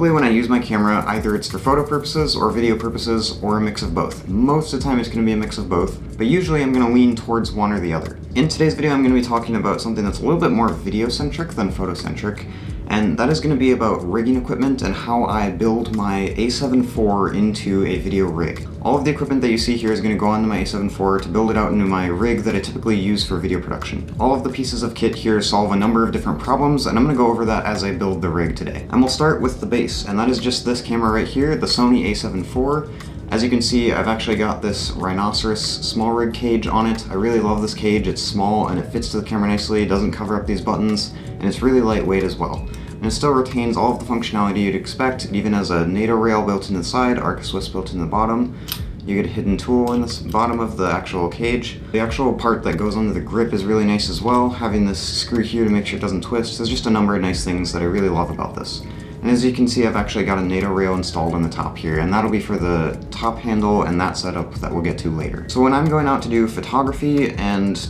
typically when I use my camera, either it's for photo purposes or video purposes or a mix of both. Most of the time it's going to be a mix of both, but usually I'm going to lean towards one or the other. In today's video, I'm going to be talking about something that's a little bit more video-centric than photo-centric, and that is going to be about rigging equipment and how I build my A7IV into a video rig. All of the equipment that you see here is going to go onto my A7IV to build it out into my rig that I typically use for video production. All of the pieces of kit here solve a number of different problems, and I'm going to go over that as I build the rig today. And we'll start with the base, and that is just this camera right here, the Sony A7IV. As you can see, I've actually got this rhinoceros small rig cage on it. I really love this cage. It's small and it fits to the camera nicely, it doesn't cover up these buttons, and it's really lightweight as well. And it still retains all of the functionality you'd expect. It even has a NATO rail built into the side, Arca Swiss built in the bottom. You get a hidden tool in the bottom of the actual cage. The actual part that goes under the grip is really nice as well, having this screw here to make sure it doesn't twist. There's just a number of nice things that I really love about this. And as you can see, I've actually got a NATO rail installed on the top here, and that'll be for the top handle and that setup that we'll get to later. So when I'm going out to do photography and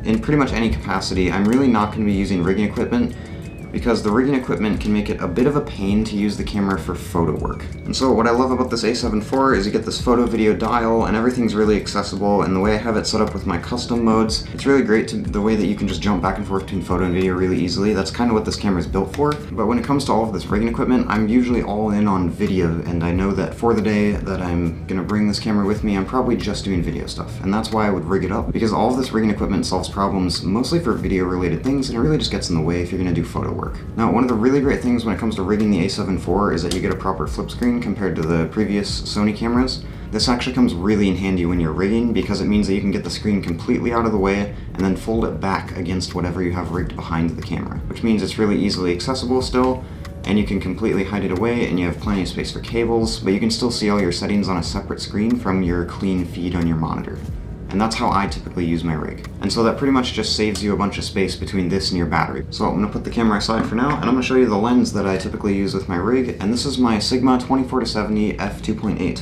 in pretty much any capacity, I'm really not going to be using rigging equipment, because the rigging equipment can make it a bit of a pain to use the camera for photo work. And so what I love about this A7IV is you get this photo video dial and everything's really accessible, and the way I have it set up with my custom modes, it's really great the way that you can just jump back and forth between photo and video really easily. That's kind of what this camera is built for. But when it comes to all of this rigging equipment, I'm usually all in on video, and I know that for the day that I'm gonna bring this camera with me, I'm probably just doing video stuff. And that's why I would rig it up, because all of this rigging equipment solves problems mostly for video related things, and it really just gets in the way if you're gonna do photo work. Now, one of the really great things when it comes to rigging the A7IV is that you get a proper flip screen compared to the previous Sony cameras. This actually comes really in handy when you're rigging, because it means that you can get the screen completely out of the way and then fold it back against whatever you have rigged behind the camera, which means it's really easily accessible still, and you can completely hide it away, and you have plenty of space for cables, but you can still see all your settings on a separate screen from your clean feed on your monitor. And that's how I typically use my rig. And so that pretty much just saves you a bunch of space between this and your battery. So I'm gonna put the camera aside for now, and I'm gonna show you the lens that I typically use with my rig, and this is my Sigma 24-70 f2.8.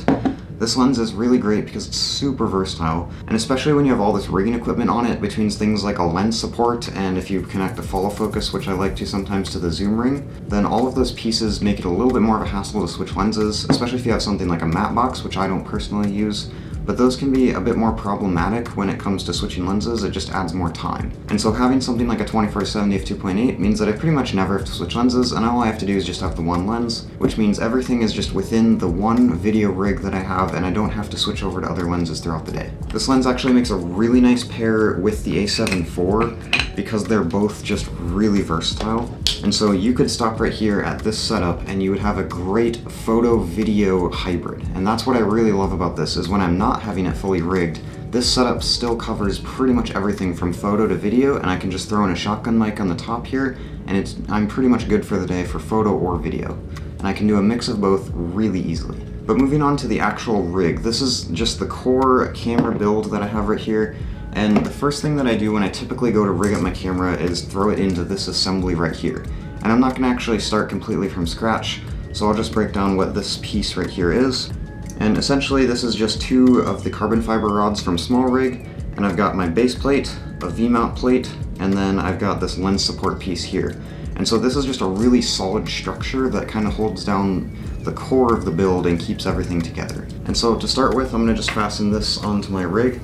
This lens is really great because it's super versatile, and especially when you have all this rigging equipment on it, between things like a lens support, and if you connect a follow focus, which I like to sometimes, to the zoom ring, then all of those pieces make it a little bit more of a hassle to switch lenses, especially if you have something like a matte box, which I don't personally use. But those can be a bit more problematic when it comes to switching lenses. It just adds more time. And so having something like a 24-70 f2.8 means that I pretty much never have to switch lenses, and all I have to do is just have the one lens, which means everything is just within the one video rig that I have, and I don't have to switch over to other lenses throughout the day. This lens actually makes a really nice pair with the A7IV because they're both just really versatile. And so you could stop right here at this setup and you would have a great photo-video hybrid. And that's what I really love about this, is when I'm not having it fully rigged, this setup still covers pretty much everything from photo to video, and I can just throw in a shotgun mic on the top here, and I'm pretty much good for the day for photo or video. And I can do a mix of both really easily. But moving on to the actual rig, this is just the core camera build that I have right here. And the first thing that I do when I typically go to rig up my camera is throw it into this assembly right here. And I'm not going to actually start completely from scratch, so I'll just break down what this piece right here is. And essentially this is just two of the carbon fiber rods from Small Rig, and I've got my base plate, a V-mount plate, and then I've got this lens support piece here. And so this is just a really solid structure that kind of holds down the core of the build and keeps everything together. And so to start with, I'm going to just fasten this onto my rig.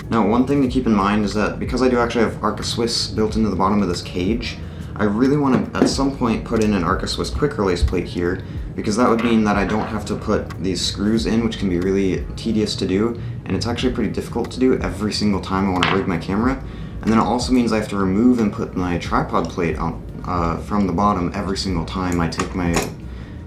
Now, one thing to keep in mind is that because I do actually have Arca Swiss built into the bottom of this cage, I really want to at some point put in an Arca Swiss quick release plate here, because that would mean that I don't have to put these screws in, which can be really tedious to do, and it's actually pretty difficult to do every single time I want to rig my camera. And then it also means I have to remove and put my tripod plate on, from the bottom every single time I take my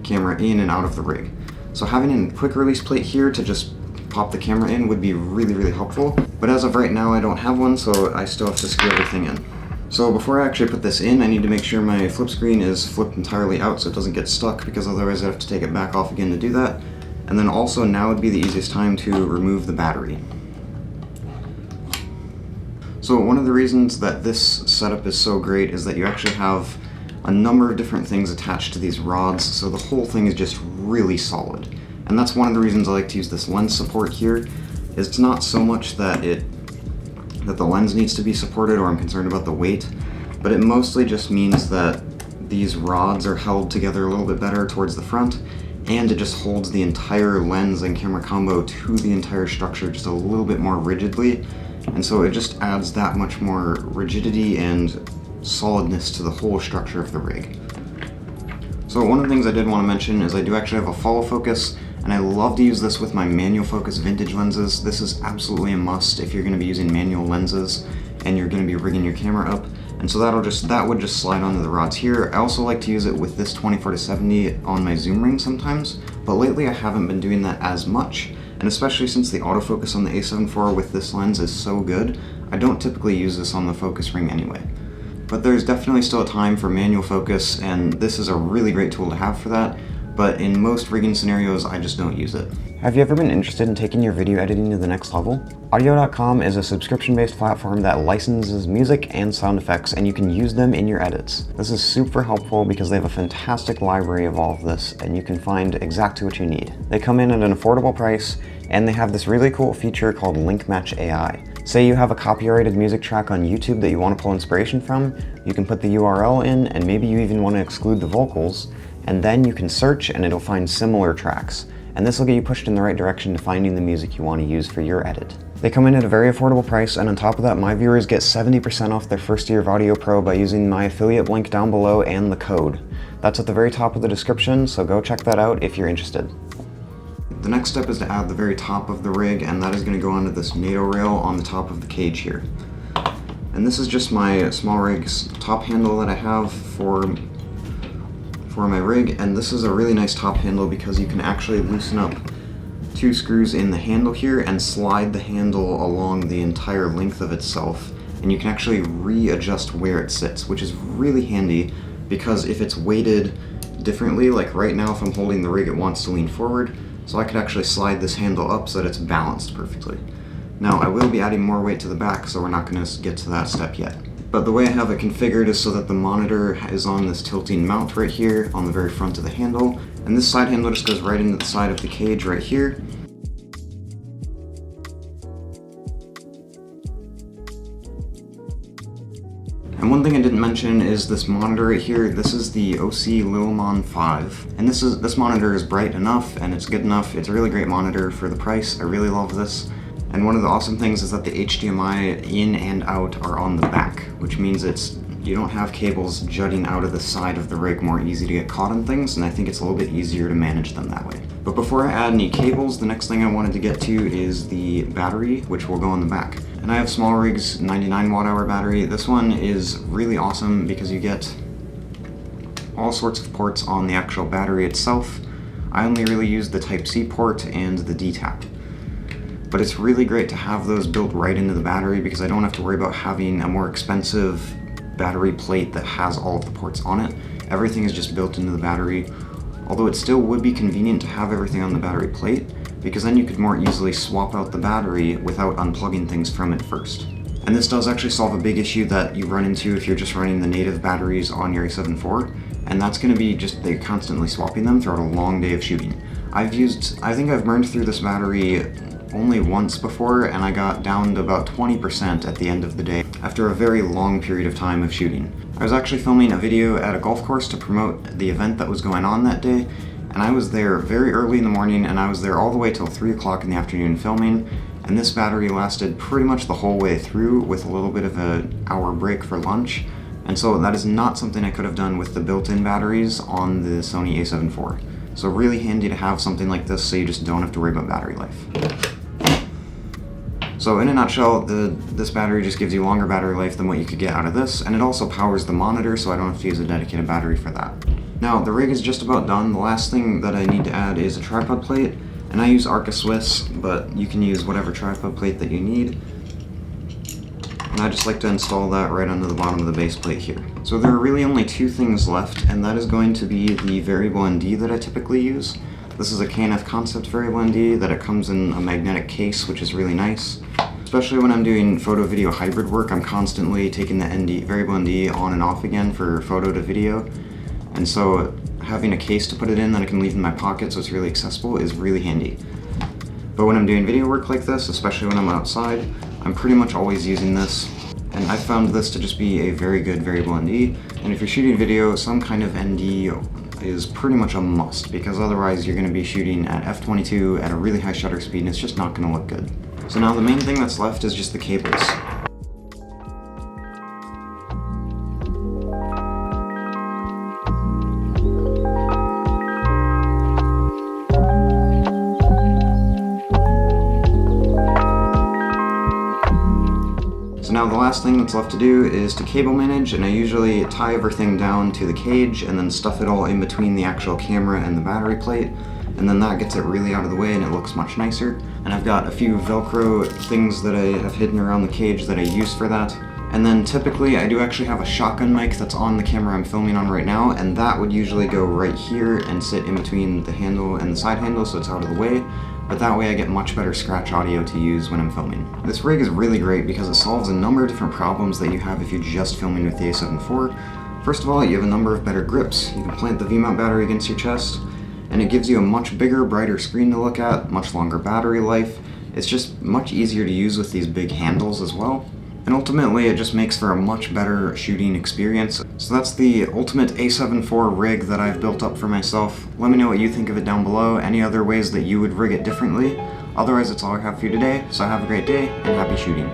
camera in and out of the rig. So having a quick release plate here to just pop the camera in would be really, really helpful. But as of right now, I don't have one, so I still have to screw everything in. So before I actually put this in, I need to make sure my flip screen is flipped entirely out so it doesn't get stuck, because otherwise I'd have to take it back off again to do that. And then also now would be the easiest time to remove the battery. So one of the reasons that this setup is so great is that you actually have a number of different things attached to these rods, so the whole thing is just really solid. And that's one of the reasons I like to use this lens support here. Is it's not so much that the lens needs to be supported or I'm concerned about the weight, but it mostly just means that these rods are held together a little bit better towards the front, and it just holds the entire lens and camera combo to the entire structure just a little bit more rigidly, and so it just adds that much more rigidity and solidness to the whole structure of the rig. So one of the things I did want to mention is I do actually have a follow focus, and I love to use this with my manual focus vintage lenses. This is absolutely a must if you're going to be using manual lenses and you're going to be rigging your camera up. And so that would just slide onto the rods here. I also like to use it with this 24-70 on my zoom ring sometimes, but lately I haven't been doing that as much. And especially since the autofocus on the A7IV with this lens is so good, I don't typically use this on the focus ring anyway. But there's definitely still a time for manual focus, and this is a really great tool to have for that. But in most rigging scenarios, I just don't use it. Have you ever been interested in taking your video editing to the next level? Audio.com is a subscription-based platform that licenses music and sound effects, and you can use them in your edits. This is super helpful because they have a fantastic library of all of this, and you can find exactly what you need. They come in at an affordable price, and they have this really cool feature called Link Match AI. Say you have a copyrighted music track on YouTube that you want to pull inspiration from, you can put the URL in, and maybe you even want to exclude the vocals, and then you can search and it'll find similar tracks. And this will get you pushed in the right direction to finding the music you want to use for your edit. They come in at a very affordable price, and on top of that, my viewers get 70% off their first year of Audio Pro by using my affiliate link down below and the code. That's at the very top of the description, so go check that out if you're interested. The next step is to add the very top of the rig, and that is going to go onto this NATO rail on the top of the cage here. And this is just my small rig's top handle that I have for my rig, and this is a really nice top handle because you can actually loosen up 2 screws in the handle here and slide the handle along the entire length of itself, and you can actually readjust where it sits, which is really handy because if it's weighted differently, like right now if I'm holding the rig it wants to lean forward, so I could actually slide this handle up so that it's balanced perfectly. Now I will be adding more weight to the back, so we're not going to get to that step yet. But the way I have it configured is so that the monitor is on this tilting mount right here on the very front of the handle, and this side handle just goes right into the side of the cage right here. And one thing I didn't mention is this monitor right here. This is the OC Lilmon 5, and this monitor is bright enough and it's good enough. It's a really great monitor for the price. I really love this. And one of the awesome things is that the HDMI in and out are on the back, which means you don't have cables jutting out of the side of the rig, more easy to get caught on things, and I think it's a little bit easier to manage them that way. But before I add any cables, the next thing I wanted to get to is the battery, which will go on the back. And I have Small Rig's 99 watt-hour battery. This one is really awesome because you get all sorts of ports on the actual battery itself. I only really use the Type-C port and the D-tap. But it's really great to have those built right into the battery because I don't have to worry about having a more expensive battery plate that has all of the ports on it. Everything is just built into the battery, although it still would be convenient to have everything on the battery plate because then you could more easily swap out the battery without unplugging things from it first. And this does actually solve a big issue that you run into if you're just running the native batteries on your A7IV, and that's going to be just they're constantly swapping them throughout a long day of shooting. I think I've burned through this battery only once before, and I got down to about 20% at the end of the day after a very long period of time of shooting. I was actually filming a video at a golf course to promote the event that was going on that day, and I was there very early in the morning, and I was there all the way till 3 o'clock in the afternoon filming, and this battery lasted pretty much the whole way through with a little bit of an hour break for lunch, and so that is not something I could have done with the built-in batteries on the Sony A7IV. So really handy to have something like this so you just don't have to worry about battery life. So in a nutshell, this battery just gives you longer battery life than what you could get out of this, and it also powers the monitor, so I don't have to use a dedicated battery for that. Now, the rig is just about done. The last thing that I need to add is a tripod plate, and I use Arca Swiss, but you can use whatever tripod plate that you need. And I just like to install that right under the bottom of the base plate here. So there are really only 2 things left, and that is going to be the variable ND that I typically use. This is a KNF Concept variable ND that it comes in a magnetic case, which is really nice. Especially when I'm doing photo-video hybrid work, I'm constantly taking the variable ND on and off again for photo to video. And so having a case to put it in that I can leave in my pocket so it's really accessible is really handy. But when I'm doing video work like this, especially when I'm outside, I'm pretty much always using this. And I found this to just be a very good variable ND, and if you're shooting video, some kind of ND is pretty much a must, because otherwise you're going to be shooting at f/22 at a really high shutter speed and it's just not going to look good. So now the main thing that's left is just the cables. So now the last thing that's left to do is to cable manage, and I usually tie everything down to the cage and then stuff it all in between the actual camera and the battery plate, and then that gets it really out of the way and it looks much nicer. And I've got a few Velcro things that I have hidden around the cage that I use for that. And then typically I do actually have a shotgun mic that's on the camera I'm filming on right now, and that would usually go right here and sit in between the handle and the side handle so it's out of the way. But that way I get much better scratch audio to use when I'm filming. This rig is really great because it solves a number of different problems that you have if you're just filming with the A7IV. First of all, you have a number of better grips. You can plant the V-mount battery against your chest, and it gives you a much bigger, brighter screen to look at, much longer battery life. It's just much easier to use with these big handles as well. And ultimately, it just makes for a much better shooting experience. So that's the ultimate A7IV rig that I've built up for myself. Let me know what you think of it down below, any other ways that you would rig it differently. Otherwise, that's all I have for you today, so have a great day, and happy shooting.